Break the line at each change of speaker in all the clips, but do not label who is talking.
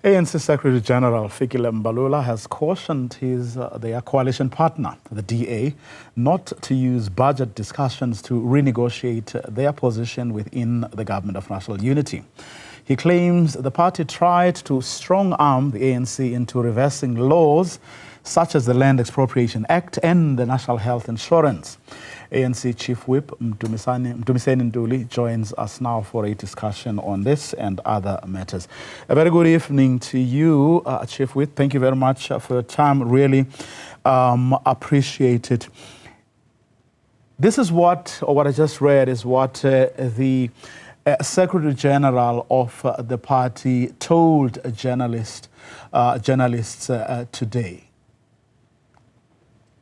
ANC Secretary General Fikile Mbalula has cautioned their coalition partner, the DA, not to use budget discussions to renegotiate their position within the Government of National Unity. He claims the party tried to strong-arm the ANC into reversing laws such as the Land Expropriation Act and the National Health Insurance. ANC Chief Whip Mdumiseni Ntuli joins us now for a discussion on this and other matters. A very good evening to you, Chief Whip. Thank you very much for your time. Really appreciate it. This is what I just read is what the Secretary General of the party told journalists today.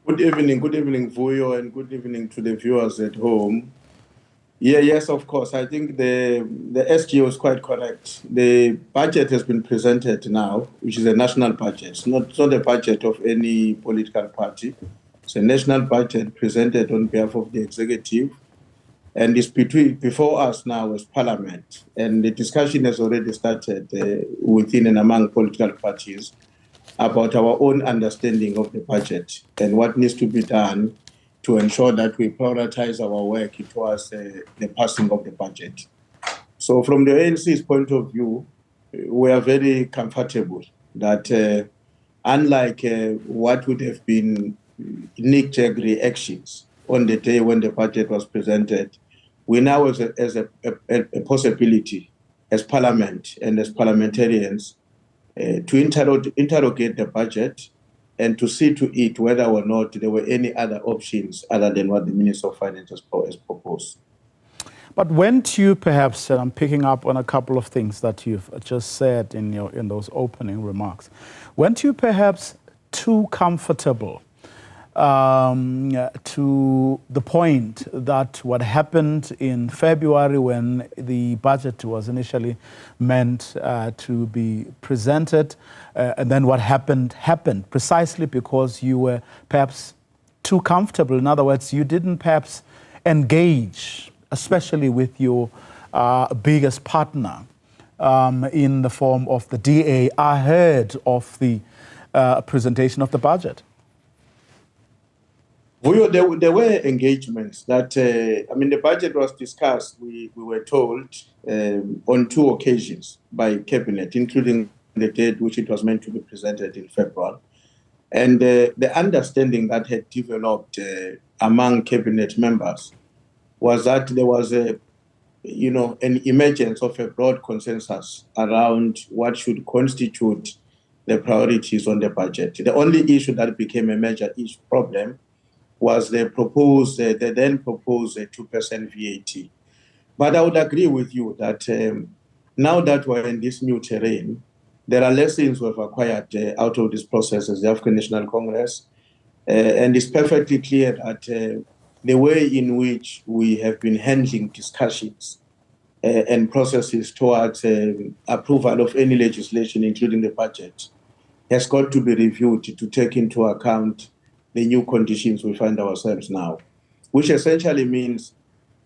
Good evening, Vuyo, and good evening to the viewers at home. Yes, of course. I think the SGO is quite correct. The budget has been presented now, which is a national budget. It's not a budget of any political party. It's a national budget presented on behalf of the executive, and it's before us now as Parliament. And the discussion has already started within and among political parties about our own understanding of the budget and what needs to be done to ensure that we prioritize our work towards the passing of the budget. So from the ANC's point of view, we are very comfortable that unlike what would have been knee-jerk reactions on the day when the budget was presented, we now as a possibility as Parliament and as parliamentarians to interrogate the budget and to see to it whether or not there were any other options other than what the Minister of Finance has proposed.
But weren't you perhaps, and I'm picking up on a couple of things that you've just said in those opening remarks, weren't you perhaps too comfortable to the point that what happened in February when the budget was initially meant to be presented, and then what happened precisely because you were perhaps too comfortable? In other words, you didn't perhaps engage, especially with your biggest partner in the form of the DA ahead of the presentation of the budget.
There were engagements that, the budget was discussed, we were told, on 2 occasions by Cabinet, including the date which it was meant to be presented in February. And the understanding that had developed among Cabinet members was that there was an emergence of a broad consensus around what should constitute the priorities on the budget. The only issue that became a major problem was the then proposed 2% VAT. But I would agree with you that now that we're in this new terrain, there are lessons we've acquired out of this process as the African National Congress. And it's perfectly clear that the way in which we have been handling discussions and processes towards approval of any legislation, including the budget, has got to be reviewed to take into account the new conditions we find ourselves now, which essentially means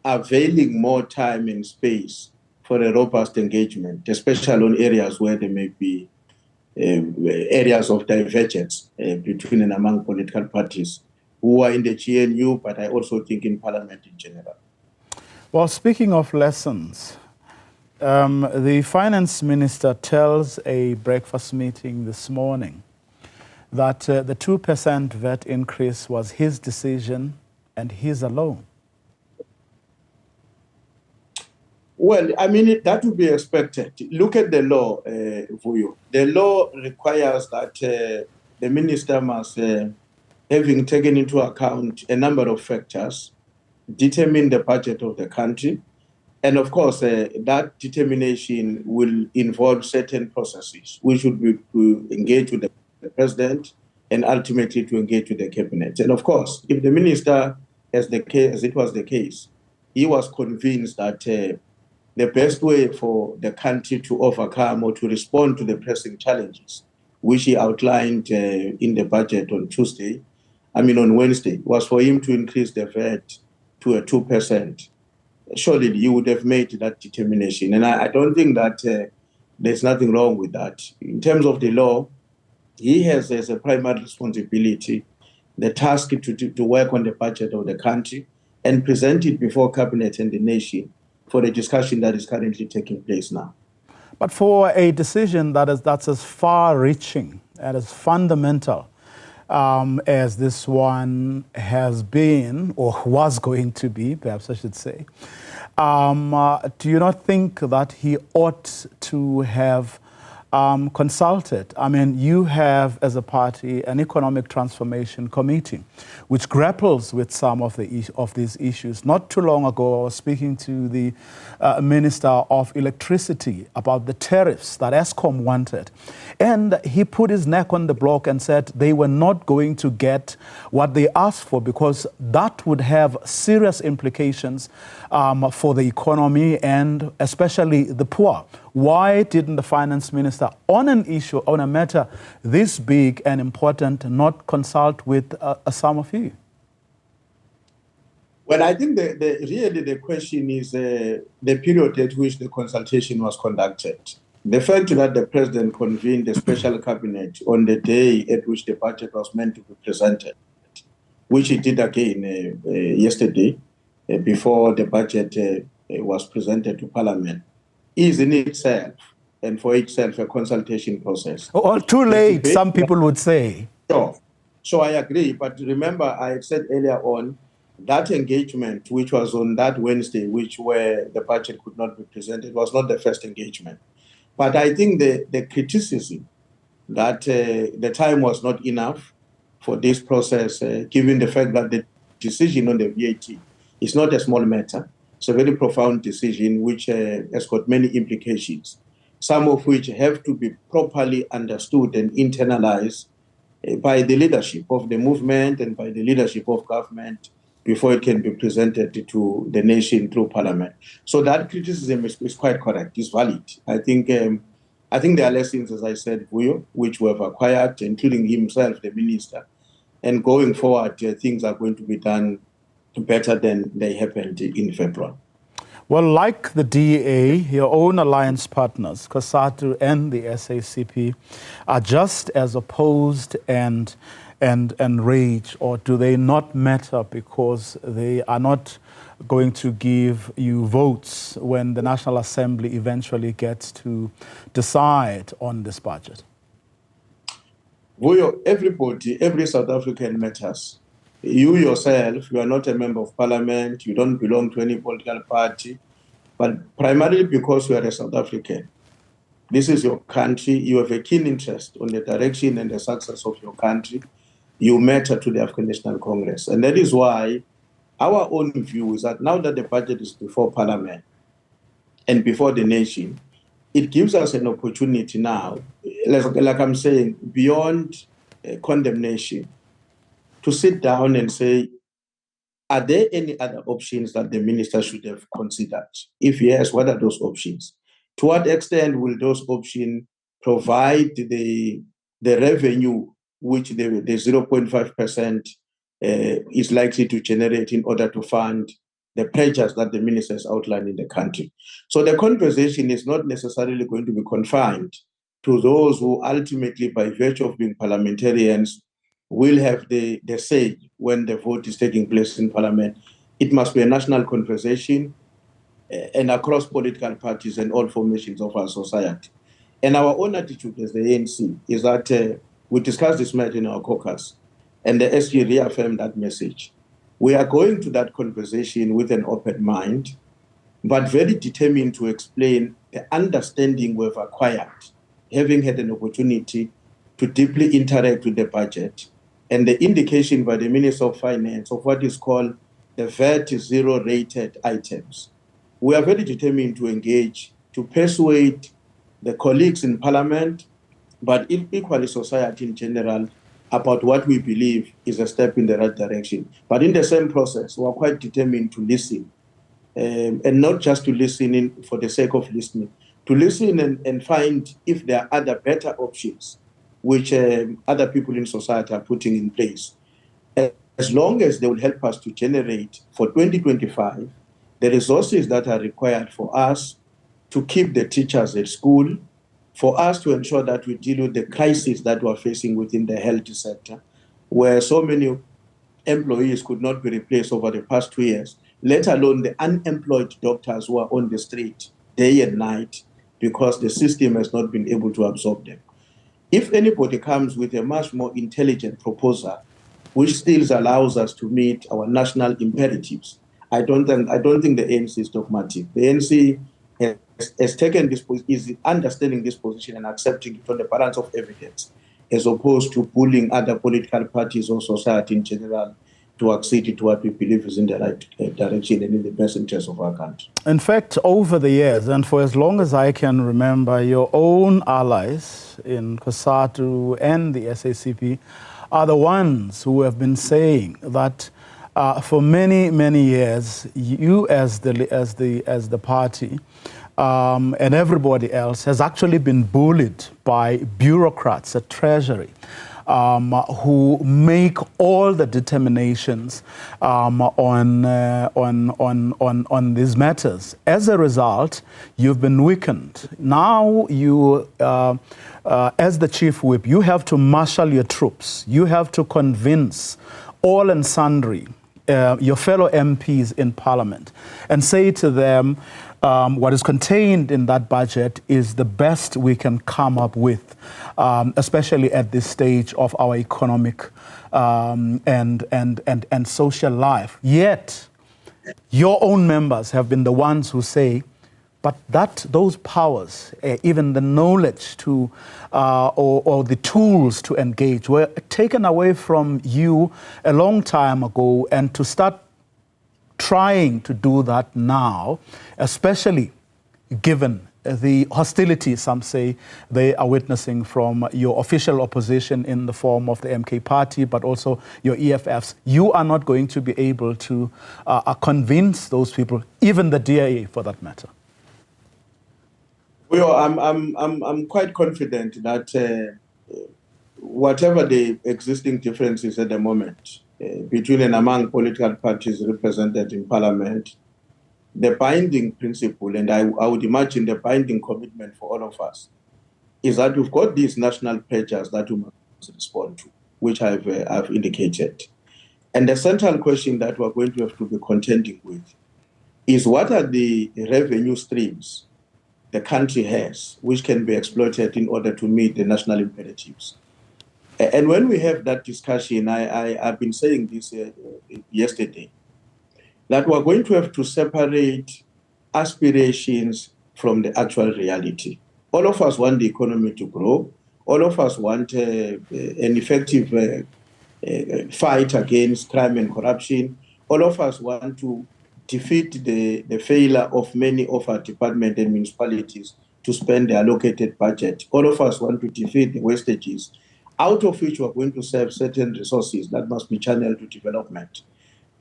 availing more time and space for a robust engagement, especially on areas where there may be areas of divergence between and among political parties who are in the GNU, but I also think in Parliament in general.
Well, speaking of lessons, the Finance Minister tells a breakfast meeting this morning that the 2% VAT increase was his decision and his alone.
Well, that would be expected. Look at the law, Vuyo. The law requires that the minister must, having taken into account a number of factors, determine the budget of the country. And of course, that determination will involve certain processes, which would be to engage with the President and ultimately to engage with the Cabinet. And of course, if the minister, as it was the case, he was convinced that the best way for the country to overcome or to respond to the pressing challenges, which he outlined in the budget on Wednesday, was for him to increase the VAT to a 2%. Surely you would have made that determination. And I don't think that There's nothing wrong with that. In terms of the law, he has as a primary responsibility the task to work on the budget of the country and present it before cabinet and the nation for the discussion that is currently taking place now.
But for a decision that's as far-reaching and as fundamental as this one has been, or was going to be, perhaps I should say, do you not think that he ought to have consulted? I mean, you have, as a party, an economic transformation committee, which grapples with some of these issues. Not too long ago, I was speaking to the Minister of Electricity about the tariffs that ESCOM wanted. And he put his neck on the block and said they were not going to get what they asked for because that would have serious implications for the economy and especially the poor. Why didn't the finance minister, on an issue, on a matter this big and important, not consult with some of you?
Well, I think really the question is the period at which the consultation was conducted. The fact that the president convened a special cabinet on the day at which the budget was meant to be presented, which he did again yesterday before the budget was presented to Parliament, is in itself, and for itself, a consultation process.
Or too late, some people would say.
Sure. So I agree, but remember I said earlier on, that engagement, which was on that Wednesday, where the budget could not be presented, was not the first engagement. But I think the criticism that the time was not enough for this process, given the fact that the decision on the VAT is not a small matter. It's a very profound decision which has got many implications, some of which have to be properly understood and internalized by the leadership of the movement and by the leadership of government before it can be presented to the nation through Parliament. So that criticism is quite correct, it's valid. I think there are lessons, as I said, which we have acquired, including himself, the minister. And going forward, things are going to be done better than they happened in February.
Well, like the DA, your own alliance partners, COSATU and the SACP, are just as opposed and enraged, or do they not matter because they are not going to give you votes when the National Assembly eventually gets to decide on this budget?
Everybody, every South African matters. You yourself, you are not a member of Parliament, you don't belong to any political party, but primarily because you are a South African. This is your country, you have a keen interest on the direction and the success of your country. You matter to the African National Congress. And that is why our own view is that now that the budget is before Parliament and before the nation, it gives us an opportunity now, like I'm saying, beyond condemnation, to sit down and say, are there any other options that the minister should have considered? If yes, what are those options? To what extent will those options provide the revenue which the 0.5% is likely to generate in order to fund the pressures that the minister has outlined in the country? So the conversation is not necessarily going to be confined to those who ultimately, by virtue of being parliamentarians, will have the say when the vote is taking place in Parliament. It must be a national conversation and across political parties and all formations of our society. And our own attitude as the ANC is that we discussed this matter in our caucus, and the SG reaffirmed that message. We are going to that conversation with an open mind, but very determined to explain the understanding we've acquired, having had an opportunity to deeply interact with the budget, and the indication by the Minister of Finance of what is called the VAT zero-rated items. We are very determined to engage, to persuade the colleagues in Parliament, but equally society in general, about what we believe is a step in the right direction. But in the same process, we are quite determined to listen, and not just to listen for the sake of listening, to listen and find if there are other better options which other people in society are putting in place. As long as they will help us to generate for 2025 the resources that are required for us to keep the teachers at school, for us to ensure that we deal with the crisis that we're facing within the health sector, where so many employees could not be replaced over the past 2 years, let alone the unemployed doctors who are on the street day and night because the system has not been able to absorb them. If anybody comes with a much more intelligent proposal, which still allows us to meet our national imperatives, I don't think the ANC is dogmatic. The ANC has taken this, is understanding this position and accepting it on the balance of evidence, as opposed to pulling other political parties or society in general to accede to what we believe is in the right direction and in the best interest of our country.
In fact, over the years, and for as long as I can remember, your own allies in COSATU and the SACP are the ones who have been saying that for many, many years, you as the party and everybody else has actually been bullied by bureaucrats at Treasury who make all the determinations on these matters. As a result, you've been weakened. Now you, as the chief whip, you have to marshal your troops. You have to convince all and sundry your fellow MPs in Parliament and say to them, what is contained in that budget is the best we can come up with, especially at this stage of our economic and social life. Yet, your own members have been the ones who say, but those powers, even the knowledge to, or the tools to engage were taken away from you a long time ago, and to start trying to do that now, especially given the hostility, some say, they are witnessing from your official opposition in the form of the MK party, but also your EFFs, you are not going to be able to convince those people, even the DIA for that matter.
Well, I'm quite confident that whatever the existing differences at the moment between and among political parties represented in Parliament, the binding principle, and I would imagine the binding commitment for all of us, is that we've got these national pledges that we must respond to, which I've indicated. And the central question that we're going to have to be contending with is, what are the revenue streams the country has which can be exploited in order to meet the national imperatives? And when we have that discussion, I've been saying this yesterday, that we're going to have to separate aspirations from the actual reality. All of us want the economy to grow. All of us want an effective fight against crime and corruption. All of us want to defeat the failure of many of our departments and municipalities to spend the allocated budget. All of us want to defeat the wastages, out of which we're going to save certain resources that must be channeled to development.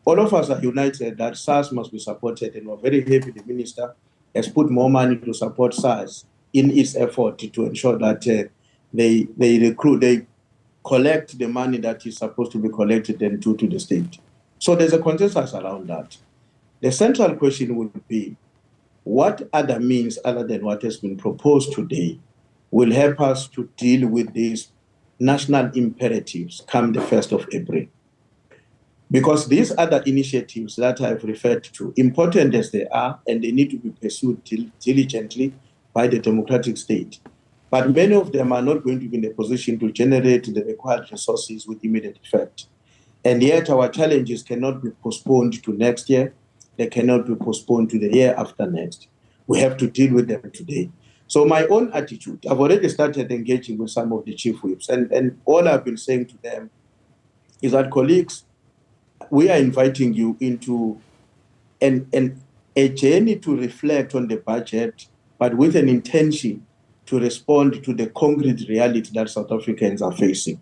All of us are united that SARS must be supported, and we're very happy the minister has put more money to support SARS in its effort to ensure that they collect the money that is supposed to be collected and to the state. So there's a consensus around that. The central question would be, what other means other than what has been proposed today will help us to deal with these national imperatives come the 1st of April? Because these other initiatives that I've referred to, important as they are, and they need to be pursued diligently by the democratic state, but many of them are not going to be in a position to generate the required resources with immediate effect. And yet our challenges cannot be postponed to next year. They cannot be postponed to the year after next. We have to deal with them today. So my own attitude, I've already started engaging with some of the chief whips, and all I've been saying to them is that, colleagues, we are inviting you into a journey to reflect on the budget, but with an intention to respond to the concrete reality that South Africans are facing.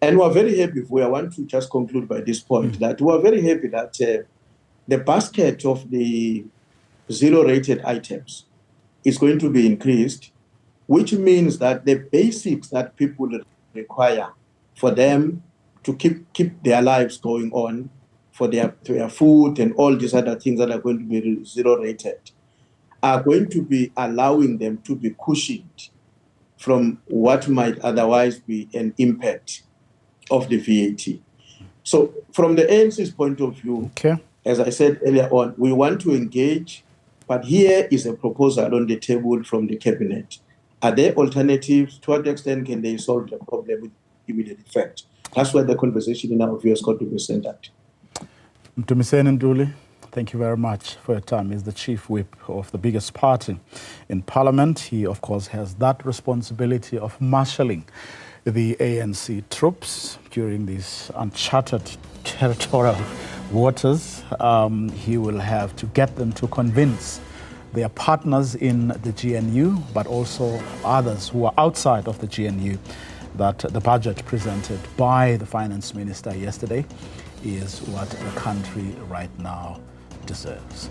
And we're very happy, I want to just conclude by this point, that we're very happy that the basket of the zero-rated items is going to be increased, which means that the basics that people require for them to keep their lives going on, for their food and all these other things that are going to be zero-rated, are going to be allowing them to be cushioned from what might otherwise be an impact of the VAT. So from the ANC's point of view, as I said earlier on, we want to engage, but here is a proposal on the table from the cabinet. Are there alternatives? To what extent can they solve the problem with immediate effect? That's where the conversation in our view has got to be centered.
Mdumiseni Ntuli, thank you very much for your time. He's the chief whip of the biggest party in parliament. He, of course, has that responsibility of marshalling the ANC troops during these uncharted territorial waters. He will have to get them to convince their partners in the GNU, but also others who are outside of the GNU, that the budget presented by the finance minister yesterday is what the country right now deserves.